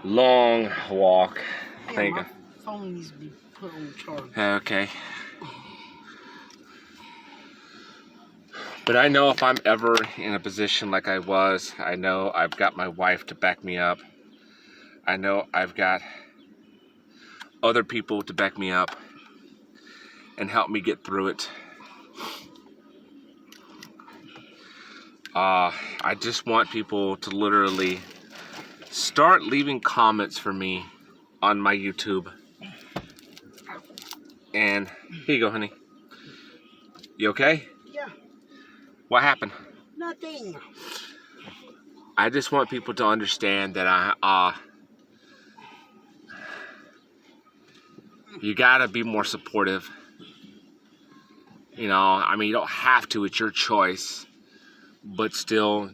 long walk. Yeah, my phone needs to be put on charge. Okay. But I know if I'm ever in a position like I was, I know I've got my wife to back me up. I know I've got other people to back me up and help me get through it. I just want people to literally start leaving comments for me on my YouTube. And here you go, honey. You okay? Yeah. What happened? Nothing. I just want people to understand that you gotta be more supportive. You know, I mean, you don't have to, it's your choice. But still,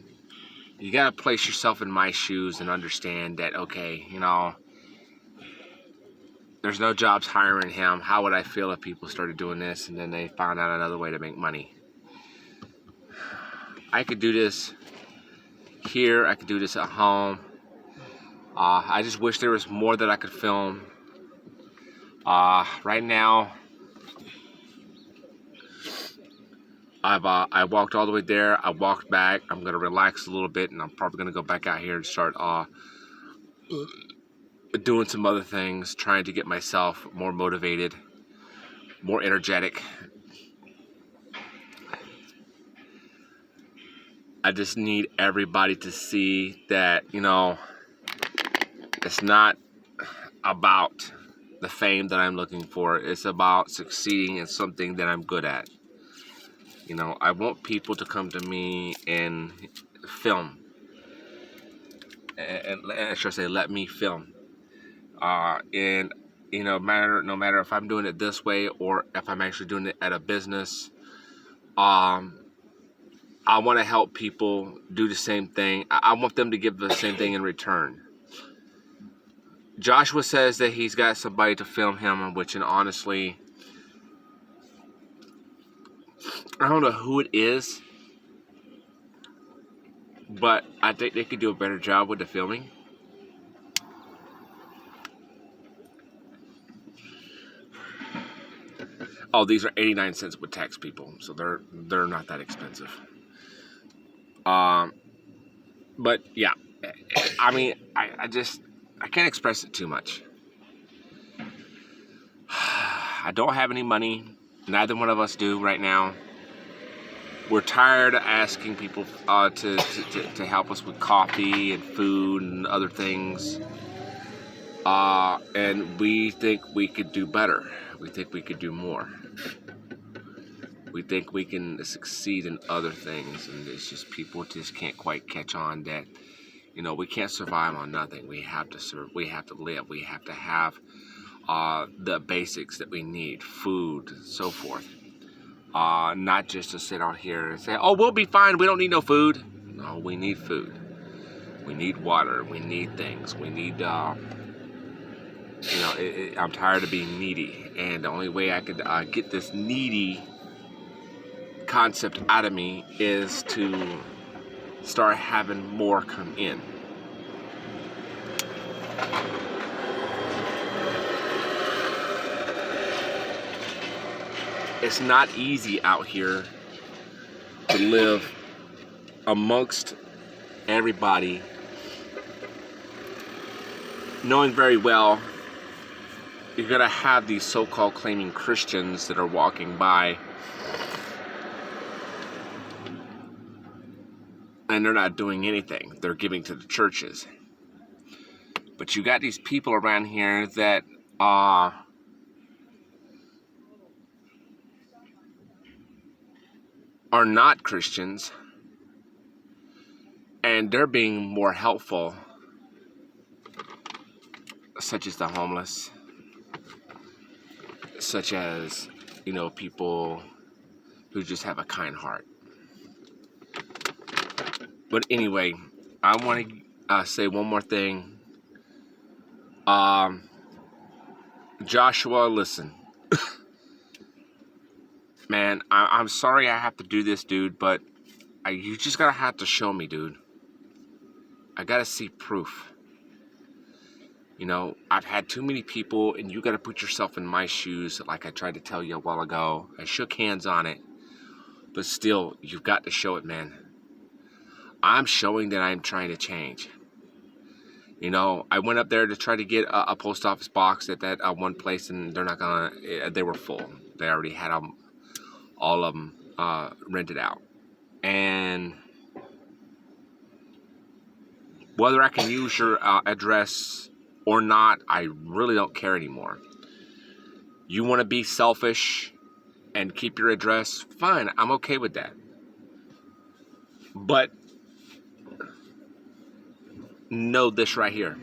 you gotta place yourself in my shoes and understand that, okay, you know, there's no jobs hiring him. How would I feel if people started doing this and then they found out another way to make money? I could do this here. I could do this at home. I just wish there was more that I could film. Right now, I walked all the way there. I walked back. I'm gonna relax a little bit, and I'm probably gonna go back out here and start doing some other things, trying to get myself more motivated, more energetic. I just need everybody to see that, you know, it's not about the fame that I'm looking for. It's about succeeding in something that I'm good at. You know, I want people to come to me and film. And I should say, let me film. And, you know, no matter if I'm doing it this way or if I'm actually doing it at a business, I want to help people do the same thing. I want them to give the same thing in return. Joshua says that he's got somebody to film him, which, and honestly, I don't know who it is, but I think they could do a better job with the filming. Oh, these are 89 cents with tax, people, so they're not that expensive. But yeah, I mean, I can't express it too much. I don't have any money. Neither one of us do right now. We're tired of asking people to help us with coffee and food and other things. And we think we could do better. We think we could do more. We think we can succeed in other things. And it's just people just can't quite catch on that, you know, we can't survive on nothing. We have to serve. We have to live. We have to have the basics that we need, food, and so forth. Not just to sit out here and say, oh, we'll be fine. We don't need no food. No, we need food. We need water. We need things. We need, I'm tired of being needy. And the only way I could get this needy concept out of me is to start having more come in. It's not easy out here to live amongst everybody, knowing very well you're going to have these so-called claiming Christians that are walking by and they're not doing anything. They're giving to the churches. But you got these people around here that are not Christians, and they're being more helpful, such as the homeless, such as, you know, people who just have a kind heart. But anyway, I want to say one more thing. Joshua, listen. Man, I'm sorry I have to do this, dude, but you just gotta have to show me, dude. I gotta see proof. You know, I've had too many people, and you gotta put yourself in my shoes, like I tried to tell you a while ago. I shook hands on it, but still, you've got to show it, man. I'm showing that I'm trying to change. You know, I went up there to try to get a post office box at that one place, and they're not gonna. They were full. They already had all of them rented out, and whether I can use your address or not, I really don't care anymore. You want to be selfish and keep your address? Fine, I'm okay with that. But know this right here.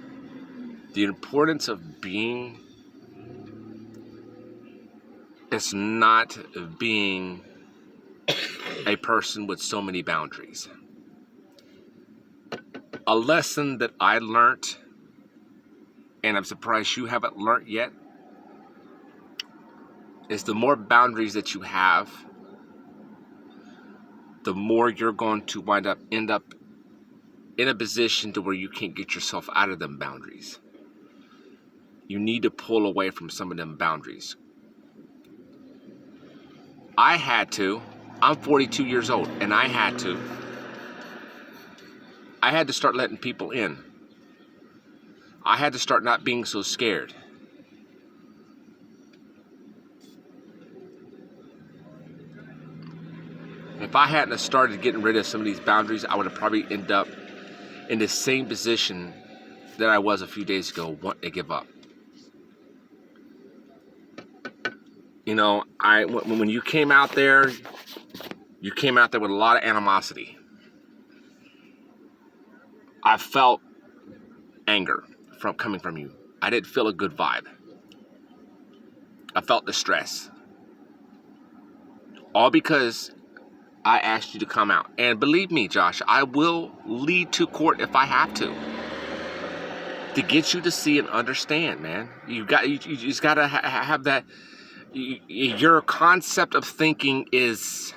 The importance of being is not being a person with so many boundaries. A lesson that I learned, and I'm surprised you haven't learned yet, is the more boundaries that you have, the more you're going to end up in a position to where you can't get yourself out of them boundaries. You need to pull away from some of them boundaries. I had to. I'm 42 years old, and I had to start letting people in. I had to start not being so scared. If I hadn't started getting rid of some of these boundaries, I would have probably ended up in the same position that I was a few days ago, wanting to give up. You know, when you came out there, you came out there with a lot of animosity. I felt anger coming from you. I didn't feel a good vibe. I felt distress. All because I asked you to come out. And believe me, Josh, I will lead to court if I have to get you to see and understand, man. You just got to have that. Your concept of thinking is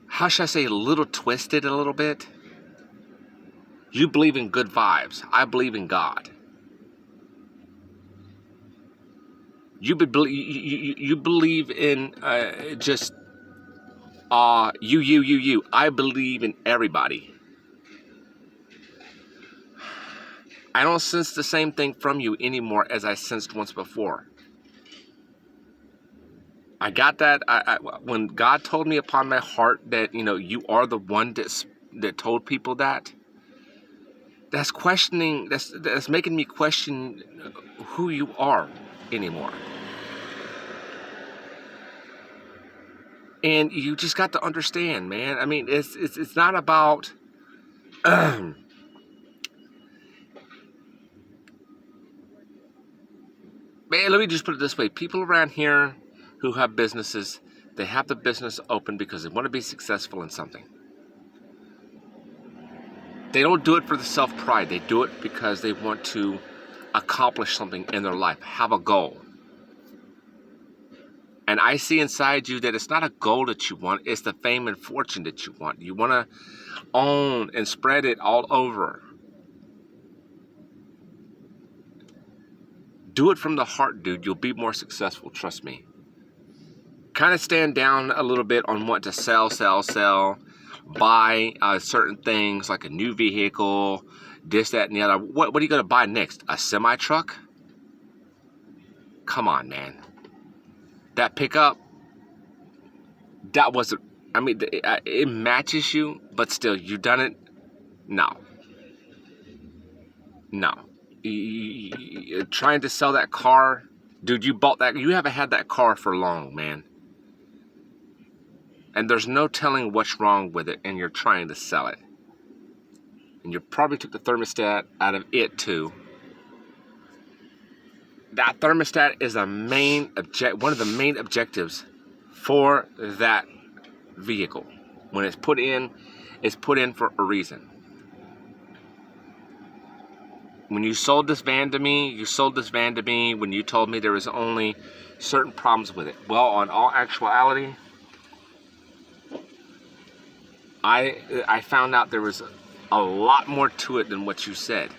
how should I say, a little twisted a little bit. You believe in good vibes. I believe in God. You believe in just you. I believe in everybody. I don't sense the same thing from you anymore as I sensed once before. I got that when God told me upon my heart that, you know, you are the one that told people that. That's questioning. That's making me question who you are anymore. And you just got to understand, man. I mean, it's not about. Man, let me just put it this way. People around here who have businesses, they have the business open because they want to be successful in something. They don't do it for the self-pride. They do it because they want to accomplish something in their life, have a goal. And I see inside you that it's not a goal that you want, it's the fame and fortune that you want. You want to own and spread it all over. Do it from the heart, dude. You'll be more successful, trust me. Kind of stand down a little bit on what to sell. Buy certain things like a new vehicle, this, that, and the other. What are you going to buy next? A semi-truck? Come on, man. That pickup, that wasn't, I mean, it matches you, but still, you done it? No. You're trying to sell that car, dude, you bought that, you haven't had that car for long, man. And there's no telling what's wrong with it, and you're trying to sell it. And you probably took the thermostat out of it, too. That thermostat is one of the main objectives for that vehicle. When it's put in for a reason. When you sold this van to me, when you told me there was only certain problems with it. Well, on all actuality, I found out there was a lot more to it than what you said.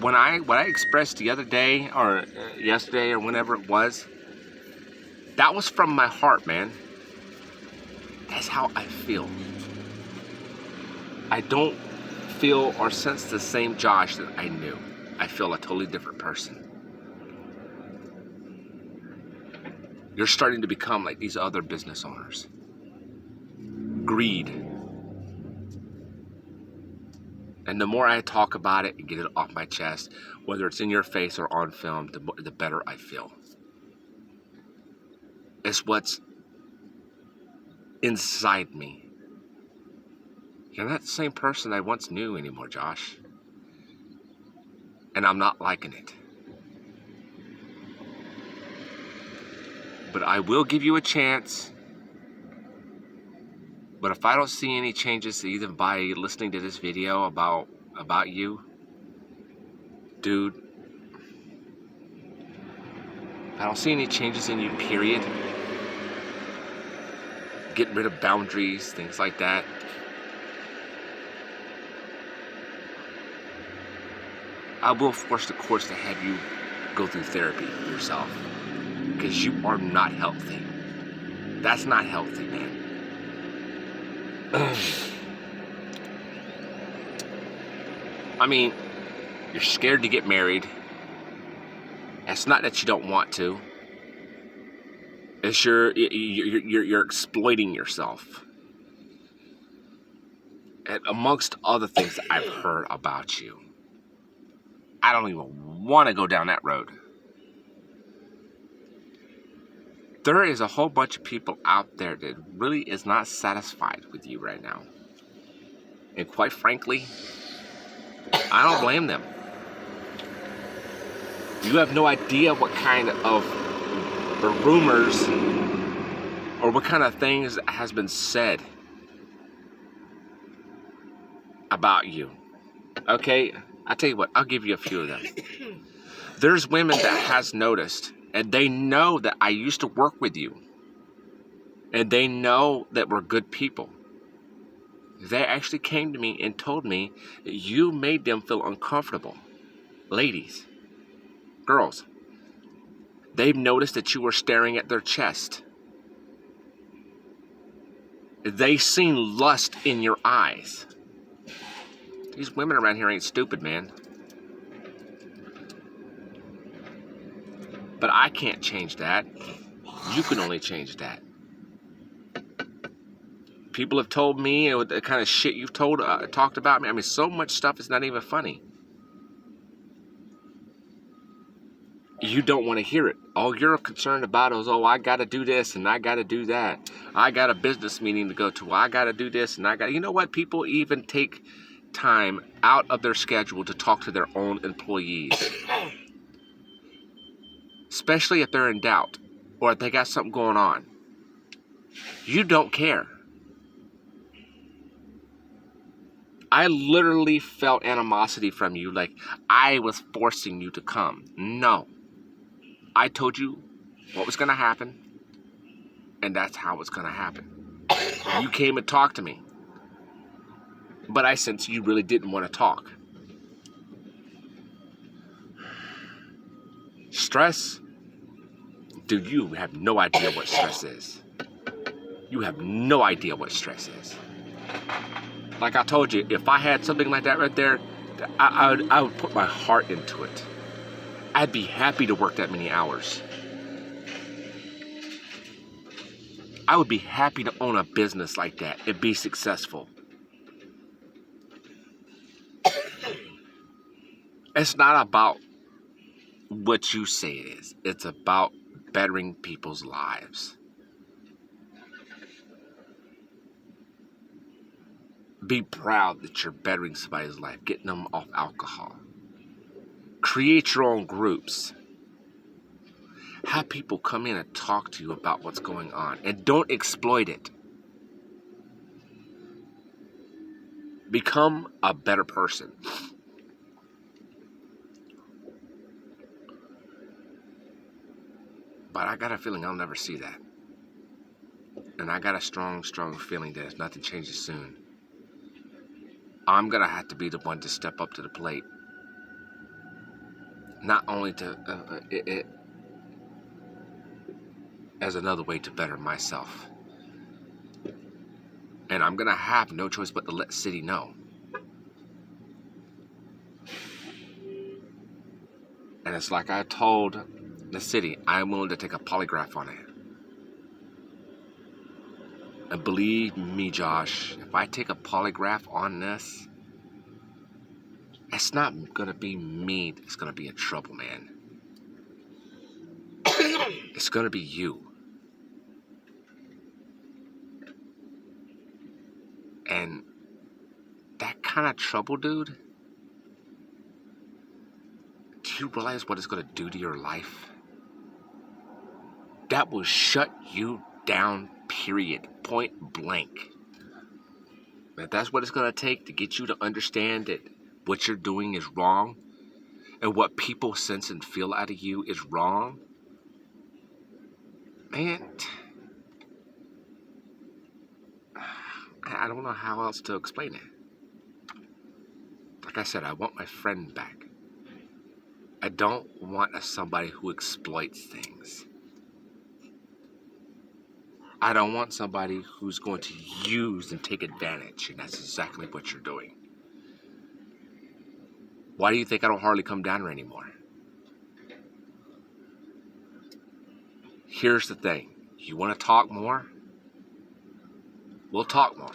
What I expressed the other day or yesterday or whenever it was, that was from my heart, man. That's how I feel. I don't feel or sense the same Josh that I knew. I feel a totally different person. You're starting to become like these other business owners. Greed. And the more I talk about it and get it off my chest, whether it's in your face or on film, the better I feel. It's what's inside me. You're not the same person I once knew anymore, Josh. And I'm not liking it. But I will give you a chance. But if I don't see any changes, even by listening to this video about you, dude, if I don't see any changes in you, period, getting rid of boundaries, things like that, I will force the courts to have you go through therapy yourself. Because you are not healthy. That's not healthy, man. I mean, you're scared to get married. It's not that you don't want to. It's you're exploiting yourself. And amongst other things that I've heard about you. I don't even want to go down that road. There is a whole bunch of people out there that really is not satisfied with you right now. And quite frankly, I don't blame them. You have no idea what kind of rumors or what kind of things has been said about you. Okay, I'll tell you what, I'll give you a few of them. There's women that has noticed, and they know that I used to work with you. And they know that we're good people. They actually came to me and told me that you made them feel uncomfortable. Ladies, girls, they've noticed that you were staring at their chest. They seen lust in your eyes. These women around here ain't stupid, man. But I can't change that. You can only change that. People have told me the kind of shit you've talked about me. I mean, so much stuff is not even funny. You don't want to hear it. All you're concerned about is, oh, I got to do this and I got to do that. I got a business meeting to go to. I got to do this and I got. You know what? People even take time out of their schedule to talk to their own employees, especially if they're in doubt or if they got something going on. You don't care. I literally felt animosity from you, like I was forcing you to come. No. I told you what was going to happen, and that's how it's going to happen. You came and talked to me, but I sensed you really didn't want to talk. Stress? Dude, you have no idea what stress is. You have no idea what stress is. Like I told you, if I had something like that right there, I would put my heart into it. I'd be happy to work that many hours. I would be happy to own a business like that and be successful. It's not about what you say it is. It's about bettering people's lives. Be proud that you're bettering somebody's life, getting them off alcohol. Create your own groups. Have people come in and talk to you about what's going on. And don't exploit it. Become a better person. But I got a feeling I'll never see that. and I got a strong feeling that if nothing changes soon, I'm gonna have to be the one to step up to the plate. Not only to it as another way to better myself, and I'm gonna have no choice but to let City know. And it's like I told the City, I'm willing to take a polygraph on it. And believe me, Josh, if I take a polygraph on this, it's not gonna be me that's gonna be in trouble, man. It's gonna be you. And that kind of trouble, dude, do you realize what it's gonna do to your life? That will shut you down, period. Point blank. If that's what it's gonna take to get you to understand that what you're doing is wrong, and what people sense and feel out of you is wrong, man, I don't know how else to explain it. Like I said, I want my friend back. I don't want somebody who exploits things. I don't want somebody who's going to use and take advantage, and that's exactly what you're doing. Why do you think I don't hardly come down here anymore? Here's the thing. You want to talk more? We'll talk more.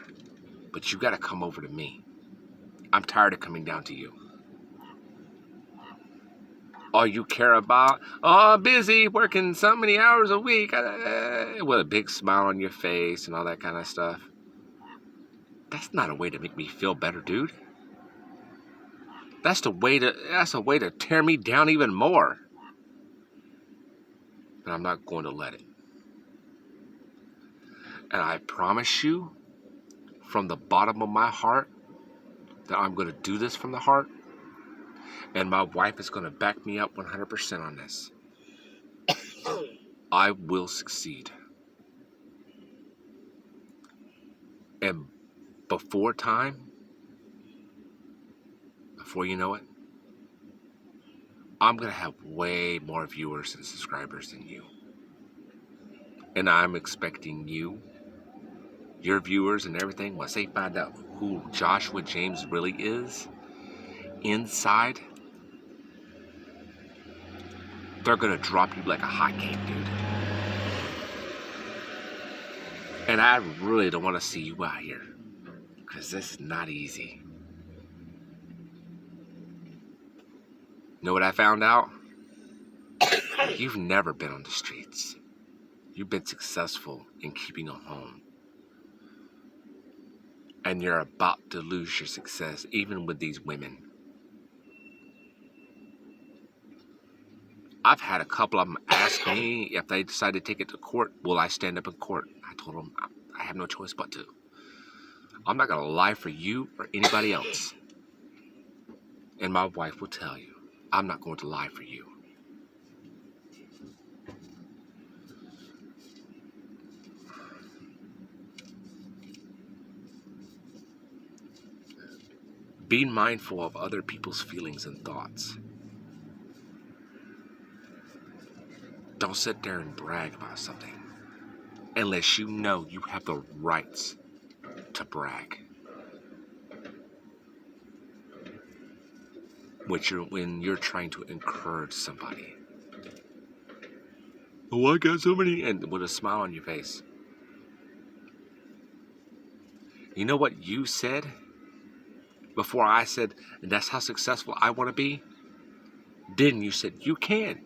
But you got to come over to me. I'm tired of coming down to you. All you care about, oh, busy, working so many hours a week, with a big smile on your face and all that kind of stuff. That's not a way to make me feel better, dude. That's a way to tear me down even more. But I'm not going to let it. And I promise you, from the bottom of my heart, that I'm going to do this from the heart. And my wife is going to back me up 100% on this. I will succeed. And before you know it, I'm going to have way more viewers and subscribers than you. And I'm expecting you, your viewers and everything, once they find out who Joshua James really is inside, they're going to drop you like a hot cake, dude. And I really don't want to see you out here, because this is not easy. You know what I found out? You've never been on the streets. You've been successful in keeping a home. And you're about to lose your success, even with these women. I've had a couple of them ask me if they decide to take it to court, will I stand up in court? I told them I have no choice but to. I'm not going to lie for you or anybody else. And my wife will tell you, I'm not going to lie for you. Being mindful of other people's feelings and thoughts. Don't sit there and brag about something unless you know you have the rights to brag. When you're trying to encourage somebody. Oh, I got so many, and with a smile on your face. You know what you said before I said, and that's how successful I want to be? Then you said, you can.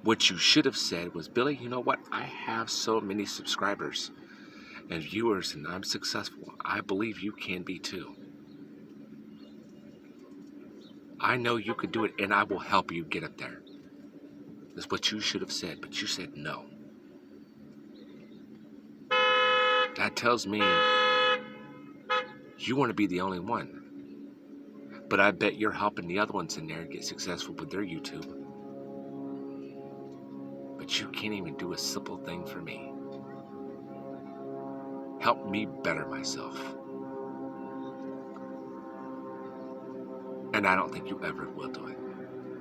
What you should have said was, Billy, you know what? I have so many subscribers and viewers, and I'm successful. I believe you can be too. I know you could do it, and I will help you get up there. That's what you should have said, but you said no. That tells me you want to be the only one. But I bet you're helping the other ones in there get successful with their YouTube. But you can't even do a simple thing for me. Help me better myself. And I don't think you ever will do it.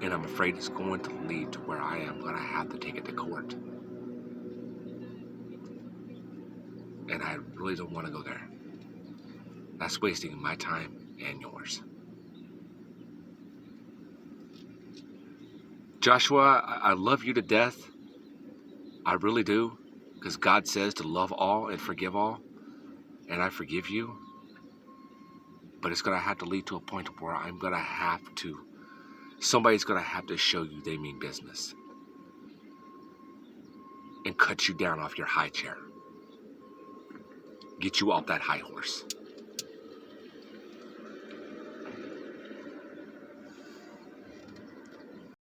And I'm afraid it's going to lead to where I am going to have to take it to court. And I really don't want to go there. That's wasting my time and yours. Joshua, I love you to death. I really do. Because God says to love all and forgive all. And I forgive you. But it's going to have to lead to a point where I'm going to have to, somebody's going to have to show you they mean business. And cut you down off your high chair. Get you off that high horse.